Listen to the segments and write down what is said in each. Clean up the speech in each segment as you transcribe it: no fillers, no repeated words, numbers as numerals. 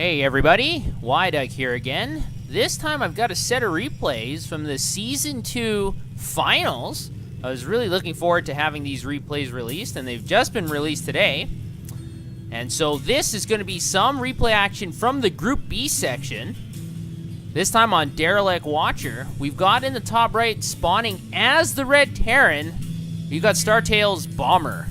Hey everybody, Wydug here again. This time I've got a set of replays from the Season 2 finals. I was really looking forward to having these replays released, and they've just been released today. And so this is going to be some replay action from the Group B section. This time on Derelict Watcher. We've got in the top right, spawning as the Red Terran, you've got Startale's Bomber.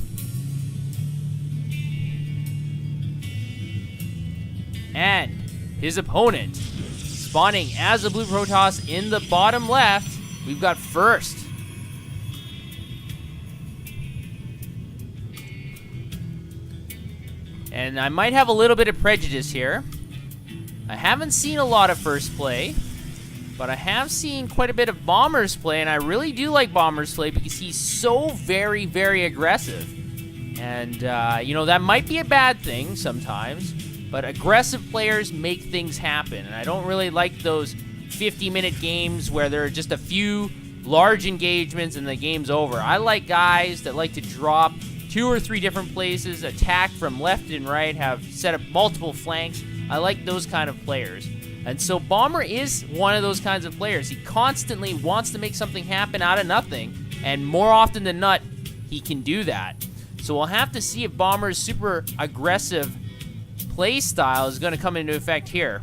And his opponent, spawning as a Blue Protoss in the bottom left, we've got First. And I might have a little bit of prejudice here. I haven't seen a lot of First play, but I have seen quite a bit of Bomber's play, and I really do like Bomber's play because he's so very, very aggressive. And, you know, that might be a bad thing sometimes, but aggressive players make things happen, and I don't really like those 50-minute games where there are just a few large engagements and the game's over. I like guys that like to drop 2 or 3 different places, attack from left and right, have set up multiple flanks. I like those kind of players. And so Bomber is one of those kinds of players. He constantly wants to make something happen out of nothing, and more often than not, he can do that. So we'll have to see if Bomber's super aggressive play style is going to come into effect here.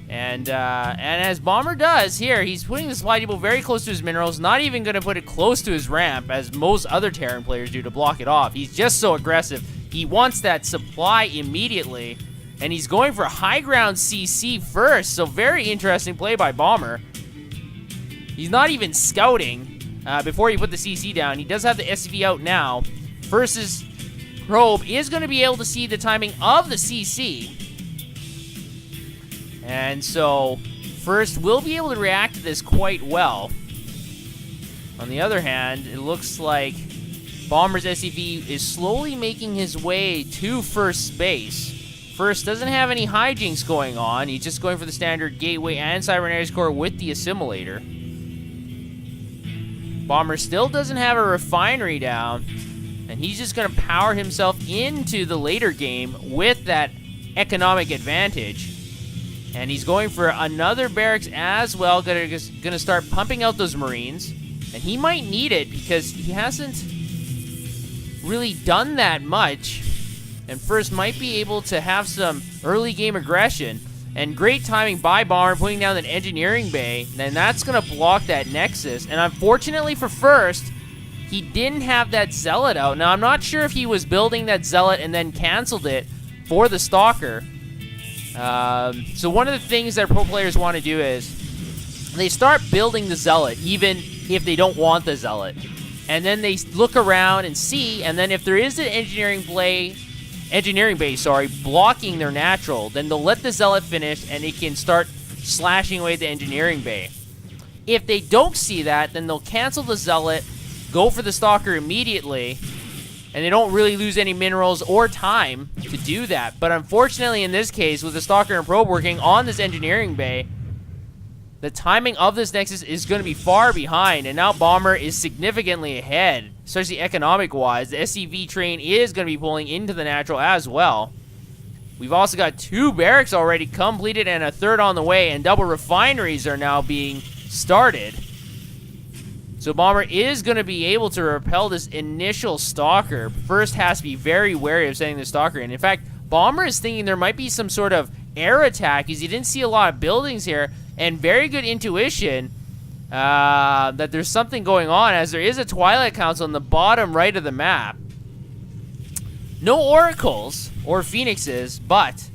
And as Bomber does here, he's putting the supply depot very close to his minerals, not even going to put it close to his ramp, as most other Terran players do, to block it off. He's just so aggressive. He wants that supply immediately, and he's going for high ground CC first, so very interesting play by Bomber. He's not even scouting before he put the CC down. He does have the SCV out now. First's probe is going to be able to see the timing of the CC. And so, First will be able to react to this quite well. On the other hand, it looks like Bomber's SCV is slowly making his way to First space. First doesn't have any hijinks going on. He's just going for the standard gateway and cybernetics core with the assimilator. Bomber still doesn't have a refinery down, and he's just going to power himself into the later game with that economic advantage. And he's going for another barracks as well, going to start pumping out those Marines. And he might need it because he hasn't really done that much. And First might be able to have some early game aggression. And great timing by Bomber, putting down that engineering bay. And that's going to block that Nexus. And unfortunately for First, he didn't have that Zealot out. Now, I'm not sure if he was building that Zealot and then canceled it for the Stalker. So one of the things that pro players want to do is they start building the Zealot, even if they don't want the Zealot. And then they look around and see, and then if there is an engineering base, blocking their natural, then they'll let the Zealot finish, and it can start slashing away the engineering bay. If they don't see that, then they'll cancel the Zealot, go for the Stalker immediately, and they don't really lose any minerals or time to do that. But unfortunately, in this case, with the Stalker and Probe working on this engineering bay, the timing of this Nexus is going to be far behind, and now Bomber is significantly ahead, especially economic-wise. The SCV train is going to be pulling into the natural as well. We've also got 2 barracks already completed and a 3rd on the way, and double refineries are now being started. So Bomber is going to be able to repel this initial Stalker. First has to be very wary of sending the Stalker in. In fact, Bomber is thinking there might be some sort of air attack because he didn't see a lot of buildings here, and very good intuition that there's something going on, as there is a Twilight Council in the bottom right of the map. No Oracles or Phoenixes, but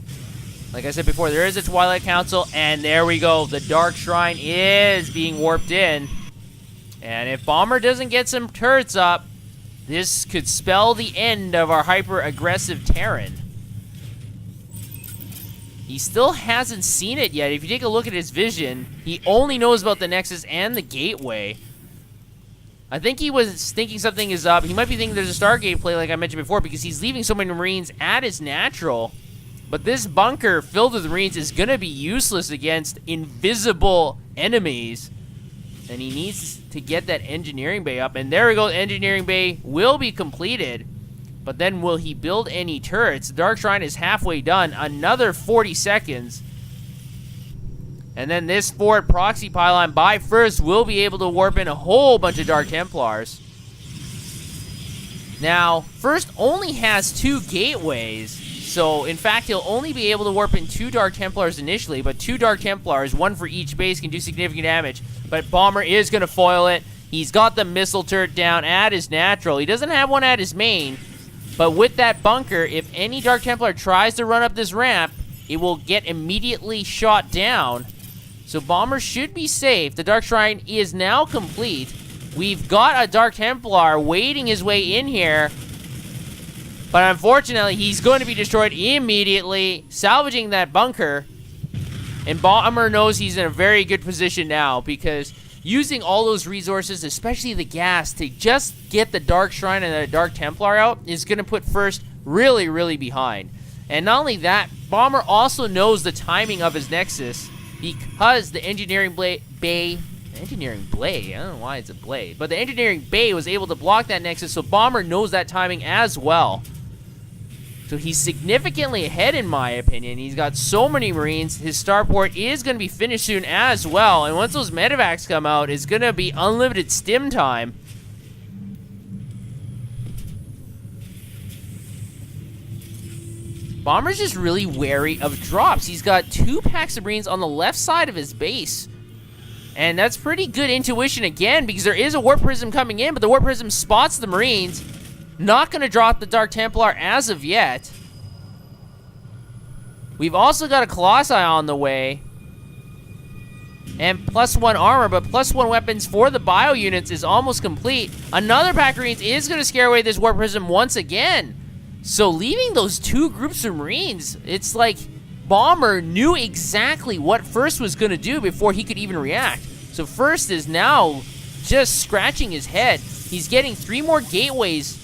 like I said before, there is a Twilight Council, and there we go. The Dark Shrine is being warped in. And if Bomber doesn't get some turrets up, this could spell the end of our hyper-aggressive Terran. He still hasn't seen it yet. If you take a look at his vision, he only knows about the Nexus and the Gateway. I think he was thinking something is up. He might be thinking there's a Stargate play like I mentioned before, because he's leaving so many Marines at his natural. But this bunker filled with Marines is going to be useless against invisible enemies. And he needs to get that engineering bay up. And there we go. The engineering bay will be completed. But then will he build any turrets? The Dark Shrine is halfway done. Another 40 seconds. And then this forward proxy pylon by first will be able to warp in a whole bunch of Dark Templars. Now, first only has 2 gateways. So, in fact, he'll only be able to warp in 2 Dark Templars initially. But 2 Dark Templars, 1 for each base, can do significant damage. But Bomber is going to foil it. He's got the missile turret down at his natural. He doesn't have one at his main. But with that bunker, if any Dark Templar tries to run up this ramp, it will get immediately shot down. So Bomber should be safe. The Dark Shrine is now complete. We've got a Dark Templar waiting his way in here. But unfortunately, he's going to be destroyed immediately, salvaging that bunker. And Bomber knows he's in a very good position now, because using all those resources, especially the gas, to just get the Dark Shrine and the Dark Templar out is going to put first really, really behind. And not only that, Bomber also knows the timing of his Nexus, because the Engineering Bay, I don't know why it's a blade, but the Engineering Bay was able to block that Nexus, so Bomber knows that timing as well. So he's significantly ahead in my opinion. He's got so many Marines. His starport is going to be finished soon as well, and once those medevacs come out, it's going to be unlimited stim time. Bomber's just really wary of drops. He's got 2 packs of Marines on the left side of his base. And that's pretty good intuition again, because there is a Warp Prism coming in, but the Warp Prism spots the Marines. Not going to drop the Dark Templar as of yet. We've also got a Colossi on the way. And +1 armor, but +1 weapons for the bio units is almost complete. Another pack of Marines is going to scare away this Warp Prism once again. So leaving those 2 groups of Marines, it's like Bomber knew exactly what First was going to do before he could even react. So First is now just scratching his head. He's getting 3 more gateways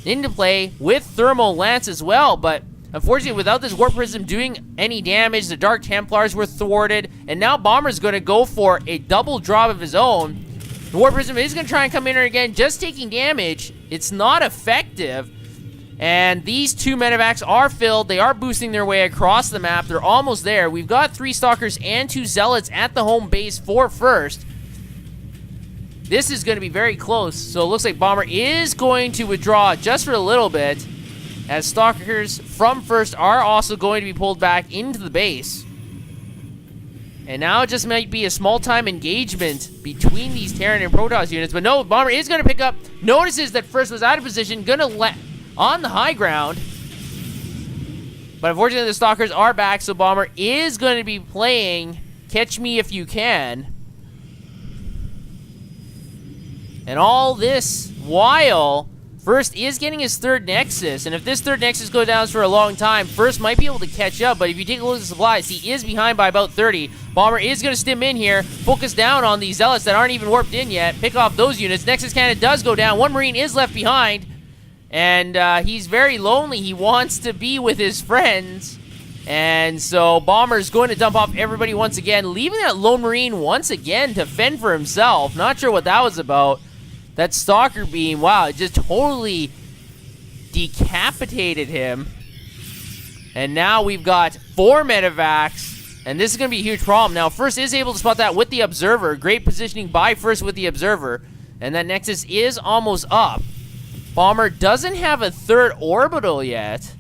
into play with Thermal Lance as well, but unfortunately without this Warp Prism doing any damage, the Dark Templars were thwarted, and now Bomber's going to go for a double drop of his own. The Warp Prism is going to try and come in here again, just taking damage. It's not effective. And these 2 medevacs are filled. They are boosting their way across the map. They're almost there. We've got 3 Stalkers and 2 Zealots at the home base for First. This is going to be very close. So it looks like Bomber is going to withdraw just for a little bit, as Stalkers from First are also going to be pulled back into the base. And now it just might be a small-time engagement between these Terran and Protoss units. But no, Bomber is going to pick up. Notices that First was out of position. Going to let on the high ground. But unfortunately, the Stalkers are back, so Bomber is going to be playing Catch Me If You Can. And all this while, First is getting his 3rd Nexus. And if this 3rd Nexus goes down for a long time, First might be able to catch up. But if you take a look at the supplies, he is behind by about 30. Bomber is going to stim in here, focus down on these Zealots that aren't even warped in yet, pick off those units. Nexus cannon does go down. 1 Marine is left behind. And he's very lonely. He wants to be with his friends. And so Bomber's going to dump off everybody once again, leaving that lone Marine once again to fend for himself. Not sure what that was about. That Stalker beam, wow, it just totally decapitated him. And now we've got 4 medevacs, and this is going to be a huge problem. Now, First is able to spot that with the Observer. Great positioning by First with the Observer. And that Nexus is almost up. Bomber doesn't have a 3rd orbital yet.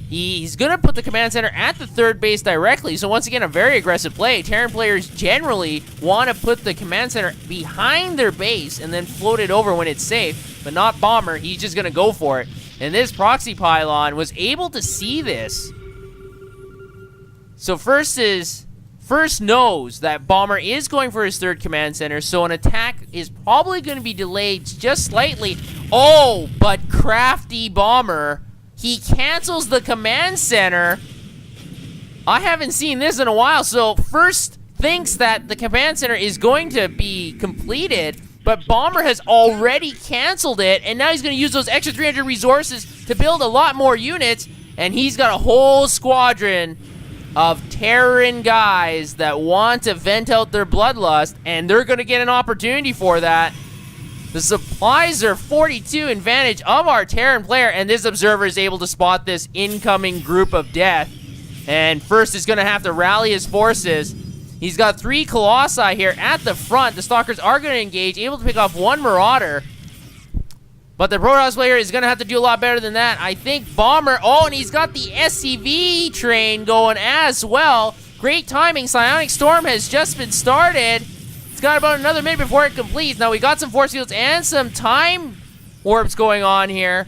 He's going to put the command center at the 3rd base directly. So once again, a very aggressive play. Terran players generally want to put the command center behind their base and then float it over when it's safe. But not Bomber. He's just going to go for it. And this proxy pylon was able to see this. So First knows that Bomber is going for his 3rd command center. So an attack is probably going to be delayed just slightly. Oh, but crafty Bomber. He cancels the command center. I haven't seen this in a while. So First thinks that the command center is going to be completed, but Bomber has already canceled it, and now he's going to use those extra 300 resources to build a lot more units, and he's got a whole squadron of Terran guys that want to vent out their bloodlust, and they're going to get an opportunity for that. The supplies are 42 advantage of our Terran player, and this observer is able to spot this incoming group of death. And First is going to have to rally his forces. He's got 3 Colossi here at the front. The Stalkers are going to engage, able to pick off 1 Marauder. But the Protoss player is going to have to do a lot better than that. I think Bomber, oh, and he's got the SCV train going as well. Great timing. Psionic Storm has just been started. It's got about another minute before it completes. Now, we got some force fields and some time warps going on here.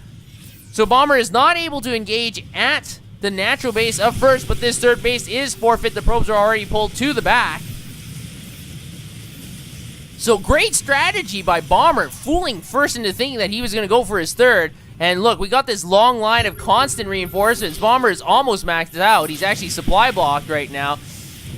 So Bomber is not able to engage at the natural base of First, but this third base is forfeit. The probes are already pulled to the back. So great strategy by Bomber, fooling First into thinking that he was going to go for his third. And look, we got this long line of constant reinforcements. Bomber is almost maxed out. He's actually supply blocked right now.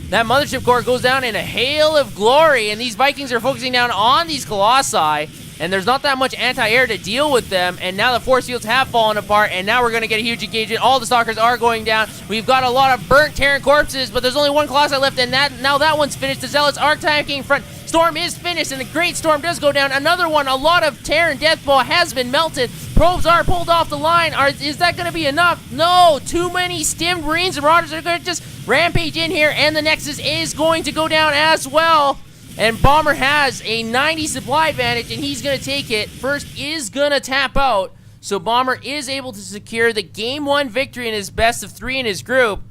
That Mothership Core goes down in a hail of glory, and these Vikings are focusing down on these Colossi, and there's not that much anti-air to deal with them, and now the force fields have fallen apart, and now we're going to get a huge engagement. All the Stalkers are going down. We've got a lot of burnt Terran corpses, but there's only 1 Colossi left, and now that one's finished. The Zealots are tanking in front. Storm is finished, and the Great Storm does go down. Another one, a lot of Terran Deathball has been melted. Probes are pulled off the line. Is that going to be enough? No, too many stimmed Marines and Marauders are going to just rampage in here, and the Nexus is going to go down as well. And Bomber has a 90 supply advantage, and he's going to take it. First is going to tap out, so Bomber is able to secure the Game 1 victory in his best of 3 in his group.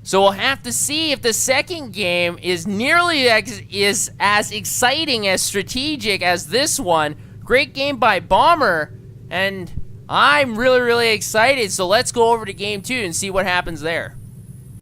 So we'll have to see if the second game is nearly as exciting, as strategic as this one. Great game by Bomber, and I'm really, really excited. So let's go over to Game 2 and see what happens there.